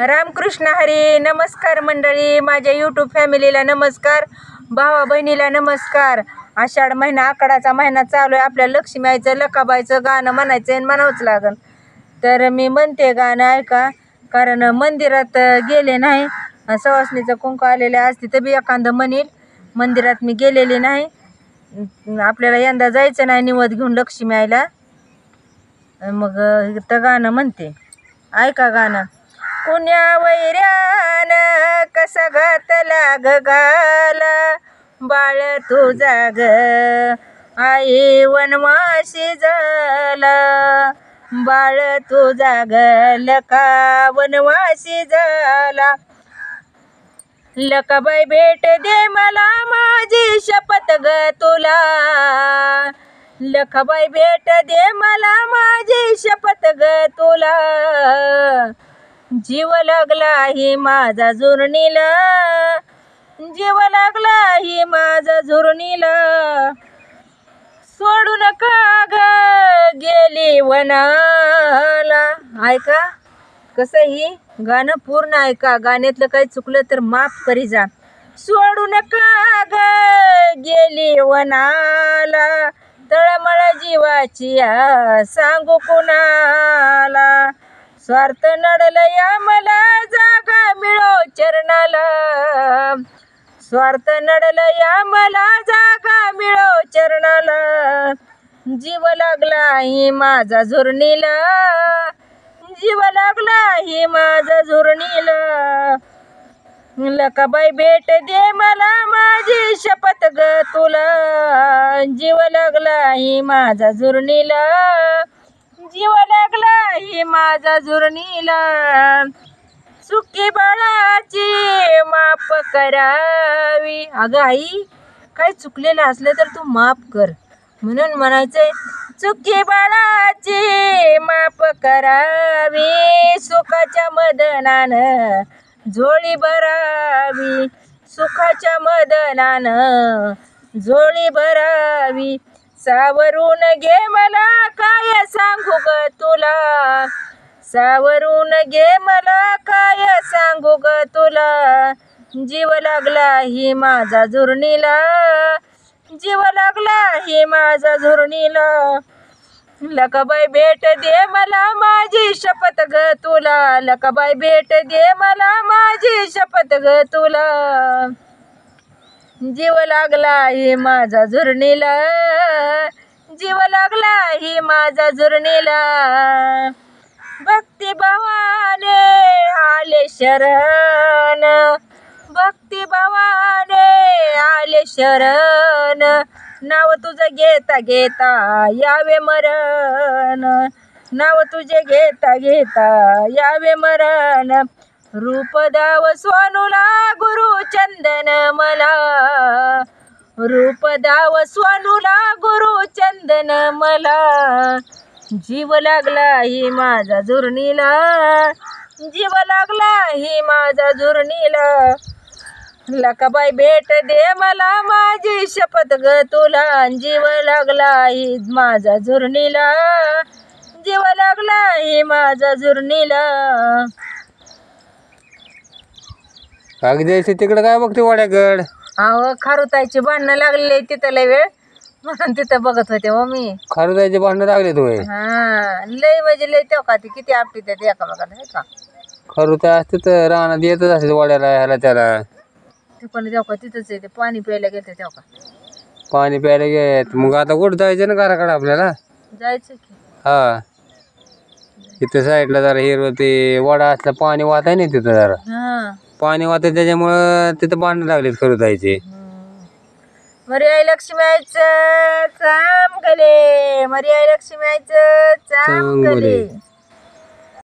रामकृष्ण हरी. नमस्कार मंडळी, माझ्या यूट्यूब फॅमिलीला नमस्कार, भावा बहिणीला नमस्कार. आषाढ महिना, आखाडाचा महिना चालू आहे. आपल्या लक्ष्मी आईचं लकाबाईचं गाणं म्हणायचं आणि म्हणावंच लागन. तर मी म्हणते गाणं ऐका, कारण मंदिरात गेले नाही. सवासणीचं कुंकू आलेले आज तिथं बी एखादं म्हणील. मंदिरात मी गेलेली नाही. आपल्याला यंदा जायचं नाही निवद घेऊन लक्ष्मी आईला. मग इथं गाणं म्हणते, ऐका गाणं. कुण्या वैऱ्यान कसा घातला ग गाला, बाळ तुझा ग आई वनवासी झाला, बाळ तुझा ग लका वनवासी झाला. लकाबाई भेट दे मला माझी शपथ ग तुला, लकाबाई भेट दे मला माझी शपथ ग तुला. जीव लागला ही माझा झुरणीला, जीव लागला ही माझा झुरणीला. सोडू नका ग गेली वनाला. ऐका कसं ही गाणं पूर्ण ऐका. गाण्यातलं काही चुकलं तर माफ करी जा. सोडू नका ग गेली वनाला, तळमळ जीवाची सांगू कुणाला. स्वार्थ नडलं या मला जागा मिळो चरणाला, स्वार्थ नडलं या मला जागा मिळो चरणाला. जीव लागला ही माझा झुरणीला, जीव लागला ही माझा झुरणीला. लकाबाई भेट दे मला माझी शपथ ग तुला, जीव लागला ही माझा झुरणीला, जीव लागला ही माझा झुरणीला. सुखी बाळाची माफ करावी. अगं आई, काही चुकलेलं असलं तर तू माफ कर, म्हणून म्हणायचंय. चुकी बाळाची माफ करावी, सुखाच्या मदनानं झोळी भरावी, सुखाच्या मदनानं झोळी भरावी. सावरून घे मला काय सांगू ग तुला, सावरून घे मला काय सांगू ग तुला. जीव लागला ही माझा झुरणीला, जीव लागला ही माझा झुरणीला. लकाबाई भेट दे मला माझी शपथ ग तुला, लकाबाई भेट दे मला माझी शपथ ग तुला. जीव लागला ही माझा झुरणीला, जीव लागला ही माझा झुरणीला. भक्ती भावाने आले शरण, भक्ती भावाने आले शरण. नाव तुझं घेता घेता यावे मरण, नाव तुझे घेता घेता यावे मरण. रूप दाव सोनूला गुरु चंदन मला, रूप दाव सोनूला गुरु चंदन मला. जीव लागला ही माझा झुरणीला, जीव लागला ही माझा झुरणीला. लकाबाई भेट दे मला माझी शपथ ग तुला, जीव लागला ही माझा झुरणीला, जीव लागला ही माझा झुरणीला. अगदी द्यायचं तिकडं काय बघते वाड्याकड. अहो खारुताईची भांडणं लागलेली तिथं लय वेळ, म्हणून तिथं बघत होते हो मी. खारुताईचे भांडणं लागले तुम्ही. हा लय म्हणजे लय तेव्हा का ती किती आपटी त्यात एकामेकाला आहे का. खारुताई असते तर रानात येतच असते वाड्याला ह्याला त्याला. ते पण तेव्हा का तिथंच आहे, ते पाणी प्यायला गेलं तेव्हा का. पाणी प्यायला घेत. मग आता कुठं जायचं ना घराकडे आपल्याला. जायचं की. हा तिथं साईडला जरा हिरवं ते वडा असला पाणी वाहत आहे ना तिथं जरा. हा पाणी वाहत त्याच्यामुळं तिथं भांडणं लागलेत खारुताईचे. मरी आई लक्ष्मी आईचं चांगले, मरी आई लक्ष्मी आईचं चांगले.